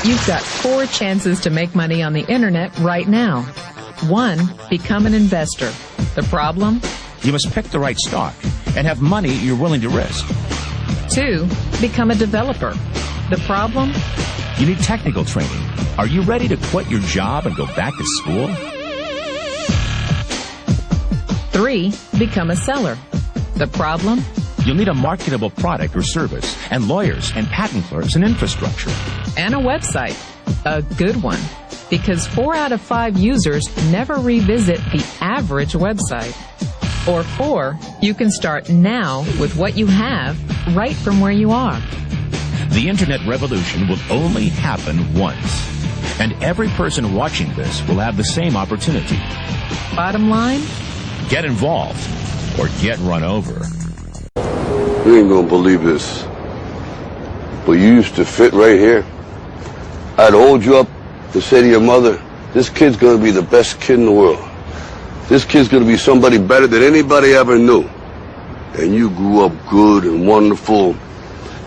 You've got 4 chances to make money on the internet right now. 1, become an investor. The problem? You must pick the right stock and have money you're willing to risk. 2, become a developer. The problem? You need technical training. Are you ready to quit your job and go back to school? 3, become a seller. The problem? You'll need a marketable product or service, and lawyers and patent clerks and infrastructure. And a website. A good one. Because 4 out of 5 users never revisit the average website. Or 4, you can start now with what you have right from where you are. The internet revolution will only happen once. And every person watching this will have the same opportunity. Bottom line? Get involved or get run over. You ain't gonna believe this, but you used to fit right here. I'd hold you up to say to your mother, this kid's gonna be the best kid in the world. This kid's gonna be somebody better than anybody ever knew. And you grew up good and wonderful.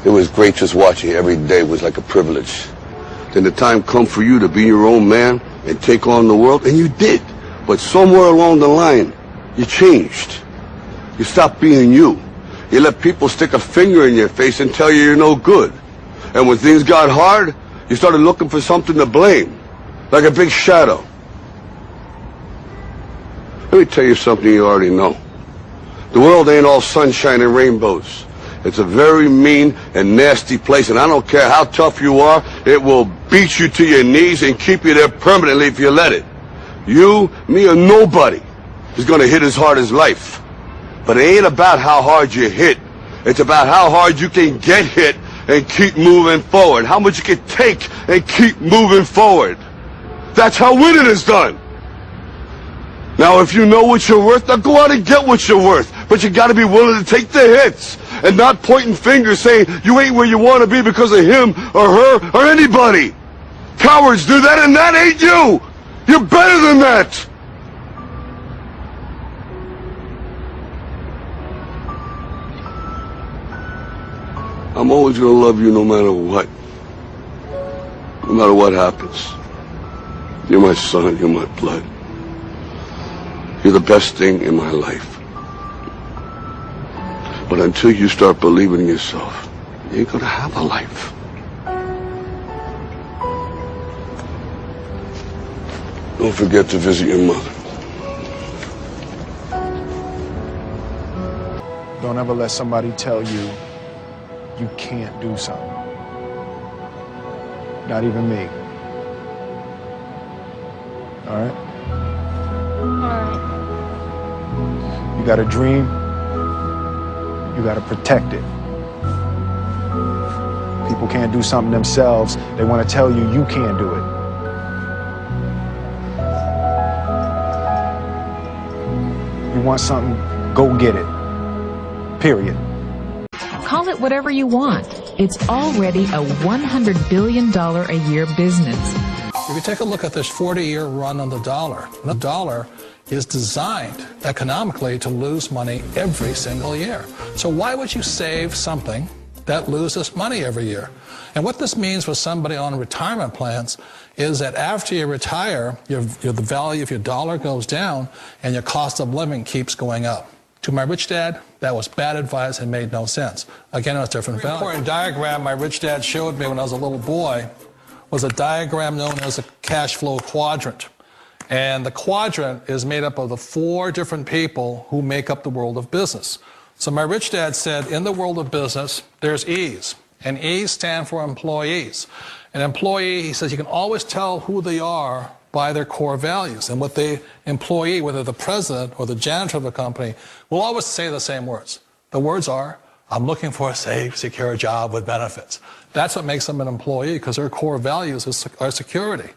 It was great just watching you every day. It was like a privilege. Then the time come for you to be your own man and take on the world, and you did. But somewhere along the line, you changed. You stopped being you. You let people stick a finger in your face and tell you you're no good. And when things got hard, you started looking for something to blame, like a big shadow. Let me tell you something you already know. The world ain't all sunshine and rainbows. It's a very mean and nasty place, and I don't care how tough you are, it will beat you to your knees and keep you there permanently if you let it. You, me, or nobody is gonna hit as hard as life. But it ain't about how hard you hit. It's about how hard you can get hit and keep moving forward. How much you can take and keep moving forward. That's how winning is done. Now, if you know what you're worth, now go out and get what you're worth. But you gotta be willing to take the hits and not pointing fingers saying you ain't where you want to be because of him or her or anybody. Cowards do that, and that ain't you. You're better than that. I'm always going to love you no matter what. No matter what happens. You're my son, you're my blood. You're the best thing in my life. But until you start believing in yourself, you ain't going to have a life. Don't forget to visit your mother. Don't ever let somebody tell you you can't do something. Not even me. All right? All right. You got a dream, you got to protect it. People can't do something themselves. They want to tell you you can't do it. You want something, go get it. Period. Call it whatever you want. It's already a $100 billion a year business. If you take a look at this 40-year run on the dollar is designed economically to lose money every single year. So why would you save something that loses money every year? And what this means for somebody on retirement plans is that after you retire, the value of your dollar goes down and your cost of living keeps going up. To my rich dad, that was bad advice and made no sense. Again, it was different value. An important diagram my rich dad showed me when I was a little boy was a diagram known as a cash flow quadrant. And the quadrant is made up of the 4 different people who make up the world of business. So my rich dad said, in the world of business, there's E's. And E's stand for employees. An employee, he says, you can always tell who they are by their core values. And what the employee, whether the president or the janitor of the company, will always say the same words. The words are, I'm looking for a safe, secure job with benefits. That's what makes them an employee, because their core values are security.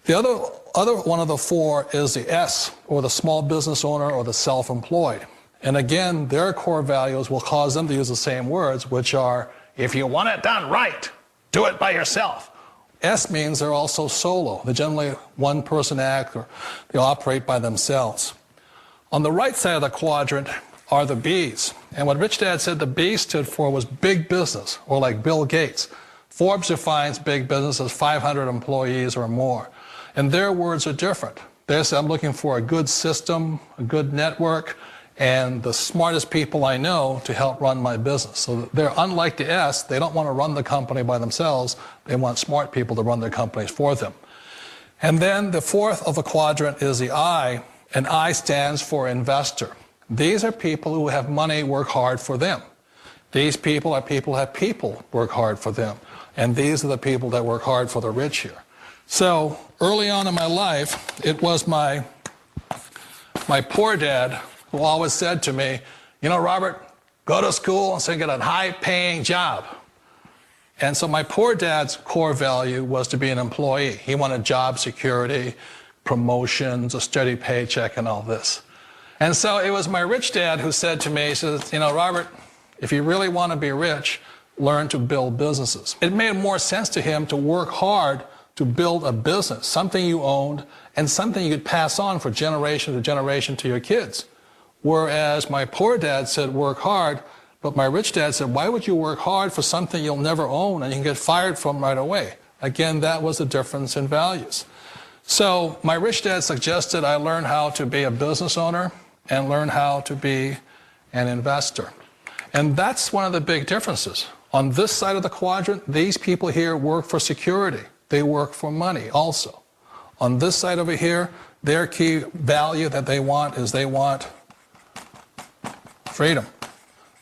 The other one of the 4 is the S, or the small business owner or the self-employed. And again, their core values will cause them to use the same words, which are, if you want it done right, do it by yourself. S means they're also solo. They're generally one-person act, or they operate by themselves. On the right side of the quadrant are the B's. And what Rich Dad said the B stood for was big business, or like Bill Gates. Forbes defines big business as 500 employees or more. And their words are different. They say, I'm looking for a good system, a good network, and the smartest people I know to help run my business. So they're unlike the S. They don't want to run the company by themselves. They want smart people to run their companies for them. And then the fourth of the quadrant is the I, and I stands for investor. These are people who have money work hard for them. These people are people who have people work hard for them. And these are the people that work hard for the rich here. So early on in my life, it was my poor dad who always said to me, you know, Robert, go to school and so get a high-paying job. And so my poor dad's core value was to be an employee. He wanted job security, promotions, a steady paycheck, and all this. And so it was my rich dad who said to me, he says, you know, Robert, if you really want to be rich, learn to build businesses. It made more sense to him to work hard to build a business, something you owned, and something you could pass on for generation to generation to your kids. Whereas my poor dad said, work hard, but my rich dad said, why would you work hard for something you'll never own and you can get fired from right away? Again, that was the difference in values. So my rich dad suggested I learn how to be a business owner and learn how to be an investor. And that's one of the big differences. On this side of the quadrant, these people here work for security. They work for money also. On this side over here, their key value that they want is they want freedom.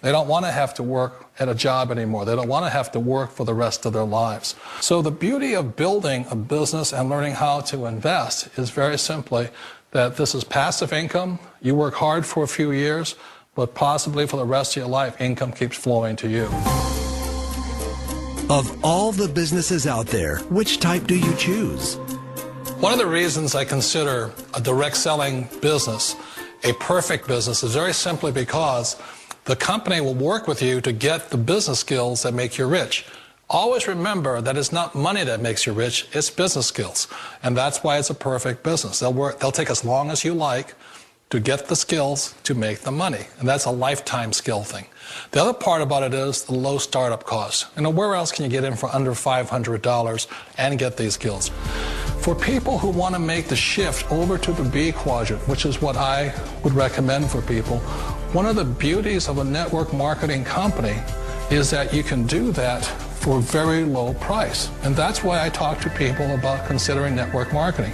They don't want to have to work at a job anymore. They don't want to have to work for the rest of their lives. So the beauty of building a business and learning how to invest is very simply that this is passive income. You work hard for a few years, but possibly for the rest of your life, income keeps flowing to you. Of all the businesses out there, which type do you choose? One of the reasons I consider a direct selling business a perfect business is very simply because the company will work with you to get the business skills that make you rich. Always remember that it's not money that makes you rich, it's business skills. And that's why it's a perfect business. They'll take as long as you like to get the skills to make the money. And that's a lifetime skill thing. The other part about it is the low startup cost. You know, where else can you get in for under $500 and get these skills? For people who want to make the shift over to the B quadrant, which is what I would recommend for people, one of the beauties of a network marketing company is that you can do that for a very low price. And that's why I talk to people about considering network marketing.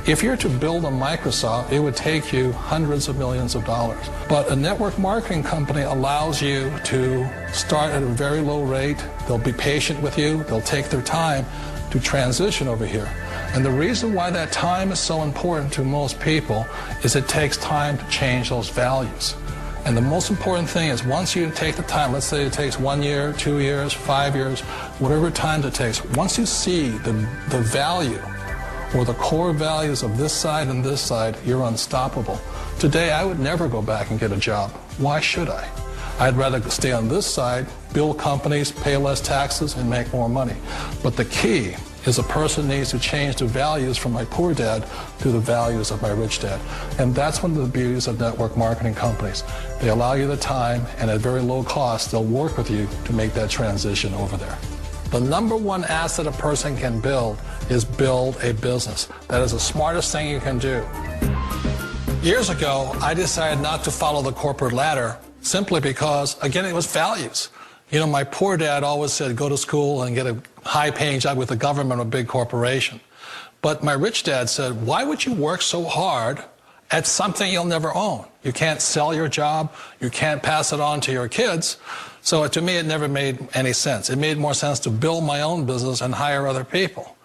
If you're to build a Microsoft, it would take you hundreds of millions of dollars. But a network marketing company allows you to start at a very low rate. They'll be patient with you. They'll take their time to transition over here. And the reason why that time is so important to most people is it takes time to change those values. And the most important thing is once you take the time, let's say it takes 1 year, 2 years, 5 years, whatever time it takes, once you see the value or the core values of this side and this side, you're unstoppable. Today, I would never go back and get a job. Why should I? I'd rather stay on this side, build companies, pay less taxes, and make more money. But the key is a person needs to change the values from my poor dad to the values of my rich dad. And that's one of the beauties of network marketing companies. They allow you the time, and at very low cost, they'll work with you to make that transition over there. The number one asset a person can build is build a business. That is the smartest thing you can do. Years ago, I decided not to follow the corporate ladder simply because, again, it was values. You know, my poor dad always said, go to school and get a high-paying job with the government or a big corporation. But my rich dad said, why would you work so hard at something you'll never own? You can't sell your job. You can't pass it on to your kids. So to me, it never made any sense. It made more sense to build my own business and hire other people.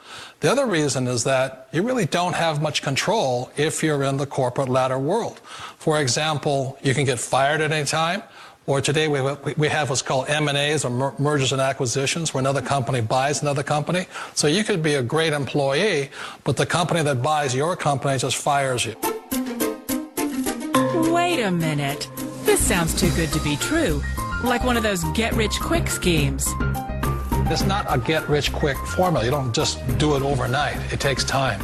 The other reason is that you really don't have much control if you're in the corporate ladder world. For example, you can get fired at any time. Or today we have what's called M&As, or mergers and acquisitions, where another company buys another company. So you could be a great employee, but the company that buys your company just fires you. Wait a minute. This sounds too good to be true. Like one of those get-rich-quick schemes. It's not a get-rich-quick formula. You don't just do it overnight. It takes time.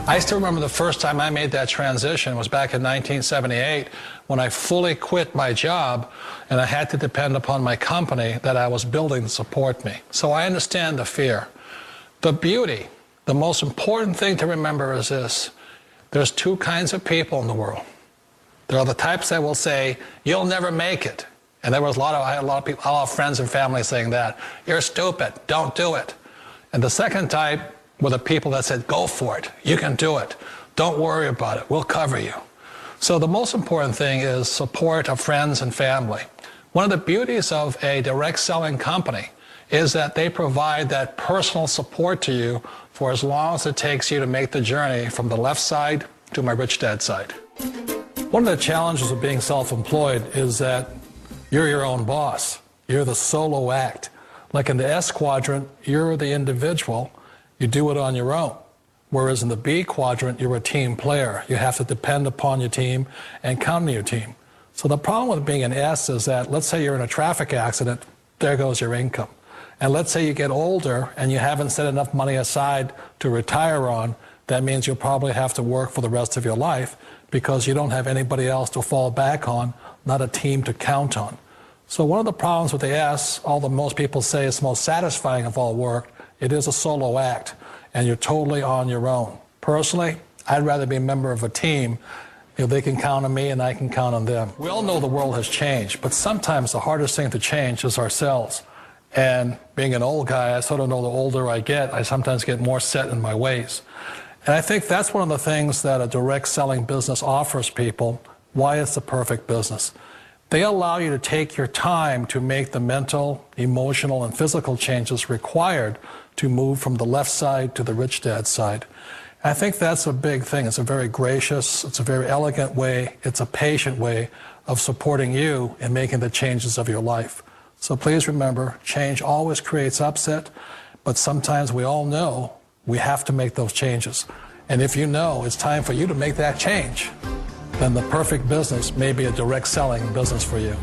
I still remember the first time I made that transition was back in 1978 when I fully quit my job and I had to depend upon my company that I was building to support me. So I understand the fear. The beauty, the most important thing to remember is this. There's two kinds of people in the world. There are the types that will say, you'll never make it. And I had a lot of friends and family saying that. You're stupid, don't do it. And the second type were the people that said, go for it, you can do it. Don't worry about it, we'll cover you. So the most important thing is support of friends and family. One of the beauties of a direct selling company is that they provide that personal support to you for as long as it takes you to make the journey from the left side to my rich dad side. One of the challenges of being self-employed is that you're your own boss. You're the solo act. Like in the S quadrant, you're the individual. You do it on your own. Whereas in the B quadrant, you're a team player. You have to depend upon your team and count on your team. So the problem with being an S is that, let's say you're in a traffic accident, there goes your income. And let's say you get older and you haven't set enough money aside to retire on, that means you'll probably have to work for the rest of your life because you don't have anybody else to fall back on, not a team to count on. So one of the problems with the S, although most people say it's the most satisfying of all work, it is a solo act, and you're totally on your own. Personally, I'd rather be a member of a team. You know, they can count on me and I can count on them. We all know the world has changed, but sometimes the hardest thing to change is ourselves. And being an old guy, I sort of know the older I get, I sometimes get more set in my ways. And I think that's one of the things that a direct selling business offers people, why it's the perfect business. They allow you to take your time to make the mental, emotional, and physical changes required to move from the left side to the rich dad side. I think that's a big thing. It's a very gracious, it's a very elegant way, it's a patient way of supporting you in making the changes of your life. So please remember, change always creates upset, but sometimes we all know we have to make those changes. And if you know it's time for you to make that change, then the perfect business may be a direct selling business for you.